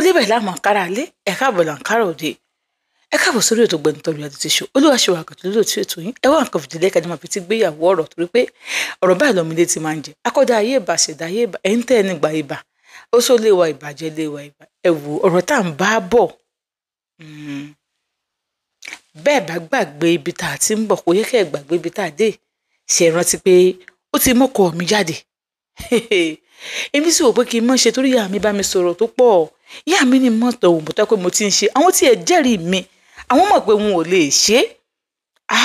lé báyìí láàmú àkàrà lé ẹ káàbọ̀ làǹkàrà òde ẹ káàbọ̀ sórí ètò Gbẹ̀ntóbi Reality Show Olúwaṣewà Àkànjí lóòtú ètò yín ẹ wá nǹkan fìdílé kájí máa fi ti gbéyàwó ọ̀rọ̀ torí pé ọ̀rọ̀ báyìí lọ́mọdé ti máa ń jẹ akọ́dá ayé ìbà ṣẹ̀dá ayé ìbà ẹ̀ ń tẹ́ ẹni gba ìbà ó sọ léwa ìbàjẹ́ léwa ìbà ẹ wò ọ̀rọ̀ tá à ń bá bọ̀ bẹ́ẹ̀ bá gbàgbé ibi tá a ti ń bọ̀ kò yẹ kẹ́ ẹ gbàgbé ibi tá a dé ṣe é rántí pé ó ti mọ́kọ mi jáde èmi sì wò pé kí n mọ̀ ṣe torí ìyá mi bá mi sọ̀rọ̀ tó pọ̀ ìyá mi ní mọ́tò òun bọ́tọ́ pé mo ti ń ṣe àwọn tí ẹ jẹ́rìí mi àwọn mọ̀ pé wọn ò lè ṣe é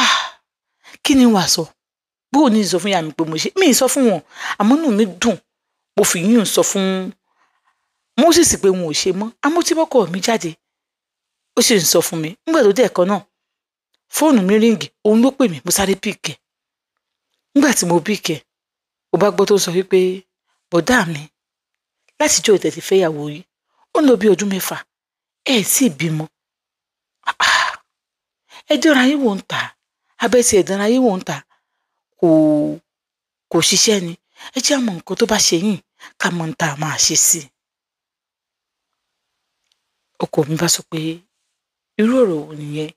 kí ni wàá sọ bó o ní sọ fún ìyá mi pé mo ṣe mí sọ fún wọn àmọ́ inú mi dùn mo fi yín sọ fún Moses pé wọn ò ṣe mọ́ àmọ́ tí mọ́kọ mi jáde ó sì ń sọ fún mi nígbà tó dé ẹ̀kọ́ náà fóònù mi ríǹgì òun ló pè mí mo sáré pìkẹ́ nígbà tí mo pìkẹ́ ó bá gbọ́ tó sọ wípé bọ̀dá mi látijọ́ ìtẹ̀tí fẹ́yàwó yìí ó ń lọ bí ọdún 6 ẹ̀ sì bímọ ẹ dẹ́ra yín wò ń tà abẹ́ tí ẹ dẹ́ra yín wò ń tà kò ṣiṣẹ́ ni ẹ jẹ́ àmọ́ nǹkan tó bá ṣe yín ká mọ̀ ń tà máa ṣe sí i. ọkọ mi bá sọ pé irú ọ̀rọ̀ wo nìyẹn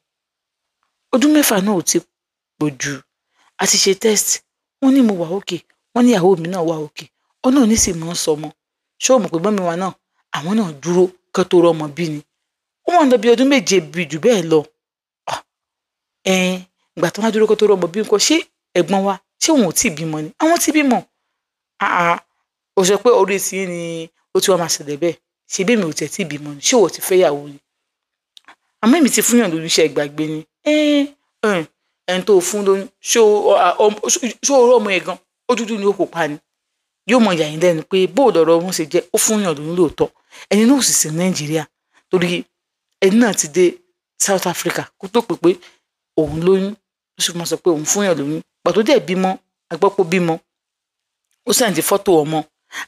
ọdún 6 náà ò ti pọ̀ jù a ti ṣe test wọ́n ní mo wà òkè wọ́n ní ìyàwó mi náà wà òkè ọ̀nà ò ní sì mọ́ sọmọ ṣé o mọ̀ pé mọ́mi wa náà àwọn náà dúró kán tó rọmọ bí ni ó wọ́n lọ bí ọdún 7 bí jù bẹ́ẹ̀ lọ ìgbà tó wá dúró kán tó rọmọ bí nǹkan ṣé ẹ̀gbọ́n wa ṣé wọn ò tí ì bímọ ni àwọn ti bímọ ó sọ pé orí ti ni ó ti wá máa ṣẹlẹ̀ bẹ́ẹ̀ ṣe bí mi ò tẹ̀ tí ì bímọ ni ṣé wọ́n ti fẹ́ yàwó ni àmọ́ èmi ti fúnyàn lórí iṣẹ́ ìgbàgbé ni ẹni tó fún lóyún ṣó ọmọ ẹ̀ gan ó dúdú ni ó kò pa ni yóò mọ ìyà yín lẹ́nu pé bóòdù ọ̀rọ̀ wọn ṣe jẹ́ ó fúnyàn lóyún lóòótọ́ ẹni náà sì sí Nàìjíríà torí ẹni náà ti dé South Africa kó tó pè pé òun lóyún ó sì máa sọ pé òun fúnyàn lóyún pàtó dẹ̀ bímọ agbọ́pọ̀ bímọ ó sẹ́ǹdì fọ́tò ọmọ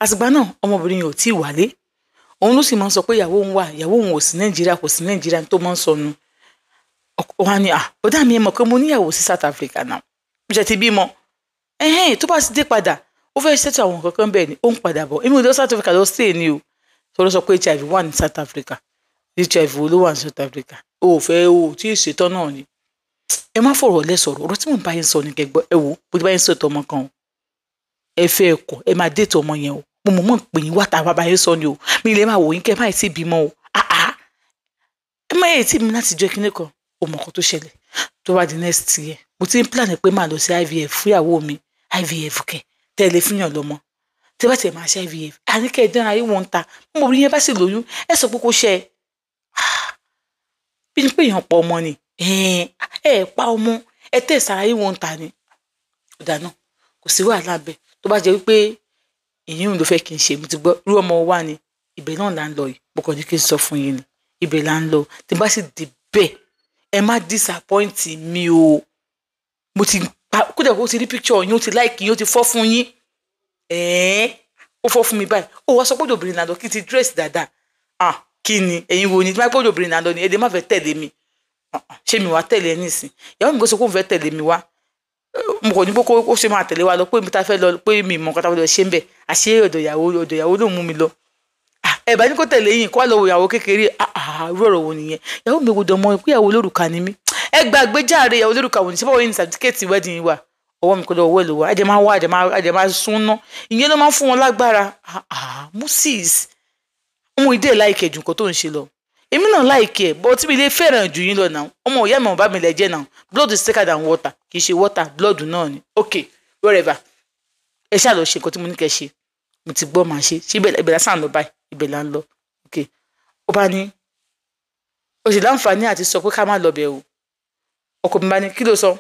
àtìgbà náà ọmọbìnrin yìí ò tí ì wálé òun ló sì máa ń sọ pé ìyàwó òun wà ìyàwó òun ò sí Nàìjíríà kò sí Nàìjíríà tó máa ń sọnù wá ní bọ́dá mi ẹ mọ̀ pé mo níyàwó sí South Africa náà mo ṣe ti bímọ tó bá ti dé padà ó fẹ́ ṣètò àwọn nǹkan kan bẹ́ẹ̀ ni ó ń padà bọ̀ èmi ò lọ South Africa lọ stay ni o tọ́lọ́ sọ pé HIV wà ní South Africa HIV ló wà ní South Africa o ò fẹ́ o tí ì ṣetán náà ni ẹ má fọ̀rọ̀ lẹ sọ̀rọ̀ ọ̀rọ̀ tí mò ń bá yín sọ ní kẹgbọ́ ẹ wò bó ti bá yín sọ ètò ọmọ kan o ẹ fẹ́ ẹ̀kọ́ ẹ máa déètò ọmọ yẹn o mo mọ̀ pé yín wá tá a bá yín sọ ni o mi lè máa wò yín kẹ́ ẹ má tí ì bímọ o ẹ má yẹ tí mi láti jẹ́ kíní kan o mọ̀ kan tó ṣẹlẹ̀ tó wá di next year mo ti ń plan pé máa lọ sí IVF fúyàwó mi IVF kẹ tẹ́lẹ̀ fúnyàn lọ́mọ tí bá tẹ̀ máa ṣe IVF àníkẹ́ ìdánra yìí wọ́n ń ta mo rí yẹn bá sì lóyún ẹ sọ pé kó ṣe bí ni pé èèyàn pa ọmọ ni ẹ pa ọmọ ẹ tẹ̀ sára yìí wọ́n ń ta ni ọ̀dà náà kò sí wàhálà bẹ́ẹ̀ tó bá jẹ́ wípé èyí ló fẹ́ kí n ṣe mo ti gbọ́ irú ọmọ wa ni ibẹ̀ náà là ń lọ yìí mo kàn ní kí n sọ fún yín ni ibẹ̀ là ń lọ tí bá sì dé bẹ́ẹ̀ ẹ má disappoint mi o mo ti kódà kó ti rí picture yín ó ti like yín ó ti fọ́ fún yín ó fọ́ fún mi báyìí ó wá sọ pé obìnrin náà lọ kí n ti dress dáadáa kí ni ẹ̀yin wo ni tí wọ́n pé obìnrin náà lọ ni èdè má fẹ́ tẹ̀lé mi ṣé mi wá tẹ̀lé ẹ nísìn ìyàwó mi kò sọ pé òun fẹ́ tẹ̀lé mi wá mo kò ní pé ó ṣe máa tẹ̀lé wa lọ pé mi ta fẹ́ lọ pé mi mọ̀ nǹkan tá a fẹ́ lọ ṣe ń bẹ̀ àṣé ọ̀dọ̀ ìyàwó ló mú mi lọ ẹ bá ní kó tẹ̀lé yín kó wá lọ wo ìyàwó kékeré irú ọ̀rọ̀ wo nìyẹn ìyàwó mi gbọdọ̀ mọ̀ pé ìyàwó olórùka ni mí ẹ gbàgbé járe ìyàwó olórùka wò ní sábà wọ́n ní sàtífíkẹ́ẹ̀tì wedding wa ọwọ́ mi kò lọ ọwọ́ ẹ̀ lò wá àjẹ máa súnná ìyẹn ló máa ń fún wọn lágbára Moses ọmọ ìdè láìkẹ̀ jù nǹkan tó ń ṣe lọ èmi náà láìkẹ̀ bọ́ tí mi lè fẹ́ràn jù yín lọ náà ọmọ ìyá mi ò bá mi lẹ̀ jẹ́ náà blood is thicker than water kì í ṣe water blood náà ni okay wherever ẹ ṣáà lọ ṣe nǹkan tí mo ní kẹ́ ṣe mo ti gbọ́ màá ṣe ibẹ̀ lásán lọ báyìí ibẹ̀ là ń lọ okay ó bá ní o sì láǹfààní àti sọ pé ká má lọ bẹ̀ o ọkọ mi bá ní kí ló sọ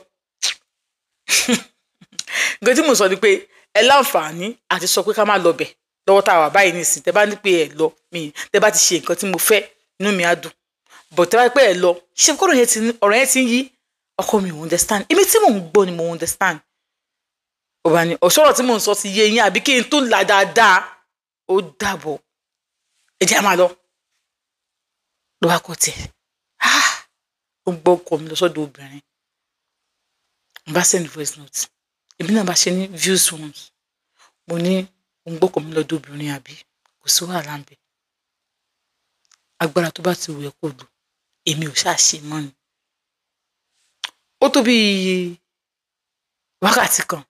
nǹkan tí mo sọ ni pé ẹ láǹfààní àti sọ pé ká má lọ bẹ̀ lọ́wọ́ tá a wà báyìí nísìn tẹ bá ní pé ẹ lọ mi tẹ bá ti ṣe nǹkan tí mo fẹ́ inú mi á dùn but tẹ bá pé ẹ lọ ṣe kọ́ ọ̀rọ̀ yẹn ti ń yí ọkọ mi ò understand èmi tí mò ń gbọ́ ni mo understand ọba ni ọ̀ṣọ́rọ̀ tí mò ń sọ ti yé yín àbí kí n tó là dáadáa ó dàbọ̀ ẹ jẹ́ máa lọ ló wá kọ́ tiẹ̀ ó ń gbọ́ ọkọ mi lọ sọ́dọ̀ obìnrin mo bá send voice note èmi náà bá ṣe ní views ones mo ní ó ń gbọ́ ọkọ mi lọ́dọ̀ obìnrin àbí kò sí wàhálà ń bẹ agbára tó bá ti wù ẹ́ kó lò èmi ò ṣáà ṣe mọ́ ni. Ó tó bí wákàtí kan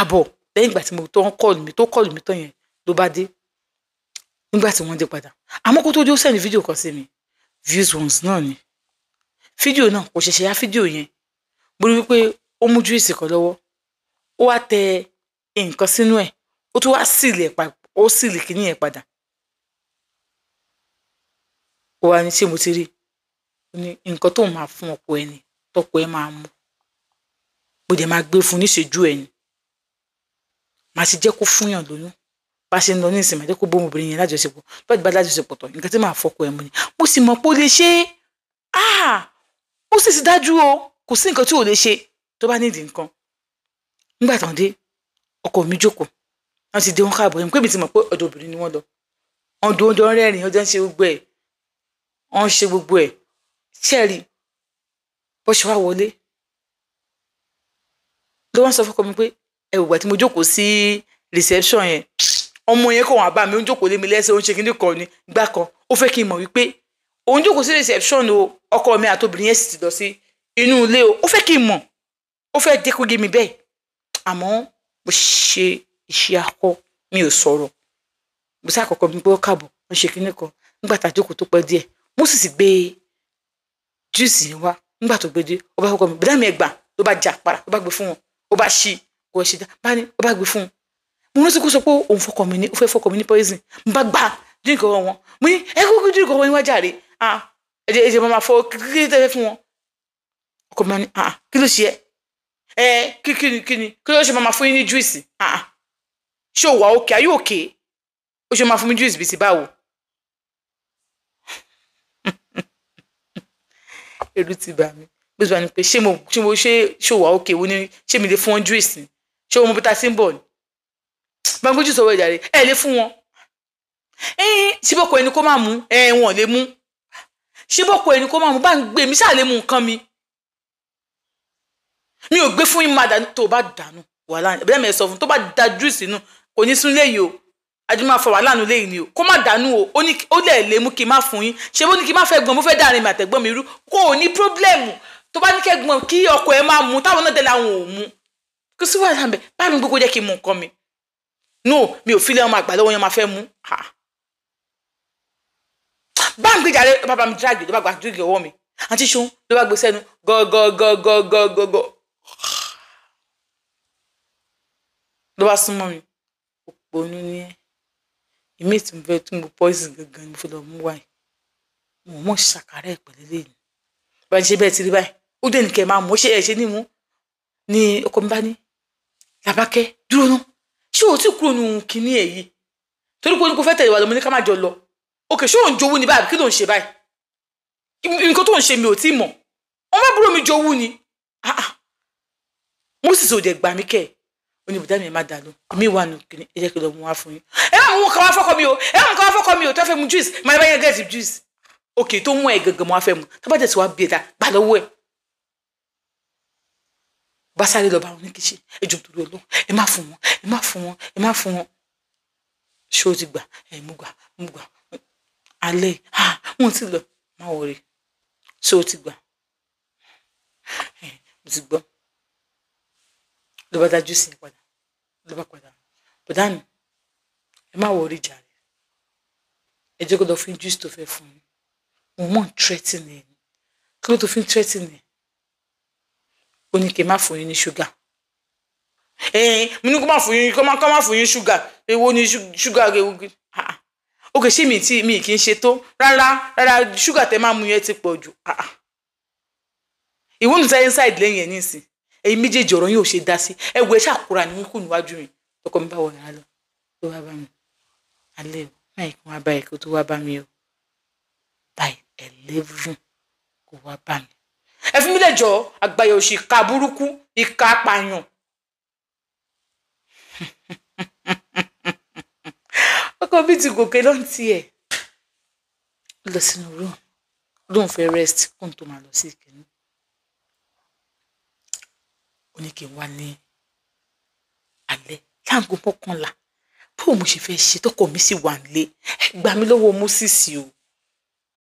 àbọ̀ lẹ́yìn ìgbà tí mo tó kọ́ọ̀lù mi tán yẹn ló bá dé nígbà tí wọ́n dé padà. Àmọ́ kó tó dé ó sẹ́ni fídíò kan sí mi views ones náà ni. Fídíò náà kò ṣẹ̀ṣẹ̀ ya fídíò yẹn mo rí wípé ó mú júìsì kan lọ́wọ́ ó wá tẹ nǹkan sínú ẹ̀ ó tún wá sílì kíní yẹn padà. Ó wá ní ṣé mo ti rí ó ní nǹkan tó máa fún ọkọ ẹ ni tọkọ ẹ máa mú mo dẹ̀ máa gbé fún níṣẹ́jú ẹ ni màá ti jẹ́ kó fúnyàn lóyún bá ṣe ń lọ ní ìsìn màá jẹ́ kó bóun obìnrin yẹn lájọṣepọ̀ bá ti bá lájọṣepọ̀ tán nǹkan tí màá fọkọ ẹ mú ni mo sì mọ̀ pé ó lè ṣe é ó sì ti dájú o kò sí nǹkan tí ò lè ṣe tó bá nídìí nǹkan. Nígbà tán dé ọkọ mi jókòó wọ́n ti dé wọn káàbọ̀ yẹn pé mi ti mọ̀ pé ọ̀dọ̀ obìnrin ni wọ́n lọ wọ́n dùn ọjọ́ rẹ́rìn ọjọ́ ń ṣe gbogbo ẹ̀ wọ́n ṣe gbogbo ẹ̀ ṣẹ́ẹ̀rì bó ṣe wá wọlé ló wọ́n sọ fọ́kọ mi pé ẹ̀wùgbà tí mo jókòó sí reception yẹn ọmọ yẹn kò wọ́n bá mi ó ń jókòó lé mi lẹ́sẹ̀ ó ń ṣe kíní kan ní gbá kan ó fẹ́ kí n mọ̀ wípé òun jókòó sí reception o ọkọ mi àtobìnrin yẹn sì ti lọ sí inú ilé o ó fẹ́ kí n mọ̀ ó fẹ́ dé kó gé mi bẹ́ẹ̀ àmọ́ mo ṣe iṣẹ́ akọ mi ò sọ̀rọ̀ mo sá àkọ́kọ́ mi pé ó kàbọ̀ ó ṣe kíní kan nígbà tá a jókòó tó pẹ́ díẹ̀ mo sì gbé júùsì yẹn wá nígbà tó gbé dé ó bá fọkọ mi bẹ́ẹ̀ mi ẹgbà ló bá jà para ló bá gbé fún wọn ó bá ṣí kò ẹ̀ ṣe dá bá ní ó bá gbé fún un mo rántí kó sọ pé òun ó fẹ́ fọkọ mi ní poison mo bá gbà dínkù ọwọ́ wọn mo ní ẹ kúkú dínkù ọwọ́ yín wá jàre ẹ̀jẹ̀ máa fọ kí tẹ́lẹ̀ fún wọn ọkọ mi ní kí ló ṣe ẹ kí ló ṣe máa fún yín ní júìsì ṣé ò wà òkè ayé òkè ó ṣe máa fún mi júìsì bíi ti báwo. Ẹ̀rù ti bà mí bí wọ́n ní pé ṣé ò wà òkè wo ni ṣé mi lè fún wọn júìsì ṣé o mọ bí ta sí ń bọ̀ ni bá ń gbójú sọ̀rọ̀ ìjà rẹ̀ ẹ lè fún wọn ṣíbọ̀kọ ẹni kó máa mú wọn lè mú ṣíbọ̀kọ ẹni kó máa mú bá ń gbé mi ṣáà lè mú nǹkan mi ò gbé fún yín máa dànù tó bá dànù wàhálà ẹ̀bí mi ẹ̀ sọ fún tó bá da júìsì nù kò ní sún léyìí o adúmọ̀ máa fọ wàhálà nù léyìí ni o kó má dànù o ó lè mú kí n má fún yín ṣé bó ní kí n má fẹ́ gbọ́n mo fẹ́ dárin mi àtẹ̀gbọ́n mi rú kò ní pírọ́blẹ́mù tó bá ní kẹ́gbọ́n kí ọkọ ẹ máa mú táwọn náà dẹ̀ làwọn ò mú kó sí wàhálà bẹ̀ bá mi gbogbo jẹ́ kí n mú nǹkan mi no mi ò fílẹ̀ ọmọ àgbà lọ́wọ́ yẹn máa fẹ́ mú bá ń gbéjà rẹ bàbá mi dírágì ló bá gba dírágì ọwọ́ mi àti ṣun ló bá gbé sẹ́nu gọ́gọ́gọ́gọ́gọ́gọ́ ló bá súnmọ́ mi òpó onú ní ẹ́ ìmí tí mo fẹ́ tún mo poison gangan mo fi lọ mú wáyé mo mọ̀ ṣàkárẹ̀ ìpẹ̀lẹ́ lẹ́yìn bá ṣe bẹ́ẹ̀ ti rí báyìí ó dé nìkẹ́ máa mú ṣe ẹ̀ ṣe ní mú ni ọkọ mi bá ní Làbákẹ́ dúró náà ṣé o ti kúrò nù kíní ẹ̀ yìí torí pé o ní kò fẹ́ tẹ̀lé wa lọ mo ní ká má jọ lọ òkè ṣé ò ń jowú ni báyìí kí ló ń ṣe báyìí nǹkan tó ń ṣe mi ò tí mọ̀ ọmọ àbúrò mi jowú ni mo sì sọ òde gbà mí kẹ́ oníbùdá mi ẹ má dà lọ èmi wà nù kíní ẹ jẹ́ kí lọ mú wá fún yín ẹ má mú káwá fọ́kọ mi o tó fẹ́ mu juice máa bá yẹn gẹ̀ẹ́sì juice òkè tó mú ẹ gẹ̀gẹ̀ mọ́ wá fẹ́ mu tó bá tẹ̀sí wá bí ẹ̀dá gbà lọ́wọ́ ẹ̀ bá sáré lọ bá wọn ní kíṣe ẹjọ́ torí Ọlọ́run ẹ má fún wọn ṣé o ti gbà mú gbà alẹ́ wọn ti lọ má wọrí ṣé o ti gbà mo ti gbọ́ ló bá dájú sí padà ló bá padà bọ̀dá mi ẹ má wọrí jàre ẹ jẹ́ kó lọ fún juice tó fẹ́ fún mi mo mọ̀ ń threaten ẹ̀ kí ló tó fi ń threaten ẹ̀ ó ní kí n má fún yín ní ṣúgà mo ní kó má fún yín ṣúgà èwo ni ṣúgà ewu òkè ṣé mi kì í ṣe tó rárá ṣúgà tẹ máa mú yẹn ti pọ̀ jù ìwọ́n tẹ́ inside lẹ́yìn ẹ̀ nísìn ẹ̀yin méjèèjì ọ̀rọ̀ yóò ṣe dá sí ẹ̀wù ẹ̀ ṣàkúrà ní wíkú níwájú mi ọkọ mi bá wọ̀ yàrá lọ tó wá bá mi alẹ́ o máa kí wọ́n bá ẹ̀ kó tó wá bá mi o báyìí 11 kó wá bá mi ẹ fi mí lẹ́jọ́ àgbàyà òṣì ìka burúkú ìka apààyàn ọkọ mi ti gòkè ló ń tiẹ̀ lọ sínú room lóun fẹ́ rest kóun tó máa lọ sí ìkíní ó ní kí n wá ní alẹ́ láàgó mọ́kànlá bó mo ṣe fẹ́ ṣe tọkọ mi sì wà nílé ẹ gbà mí lọ́wọ́ Mósìsì o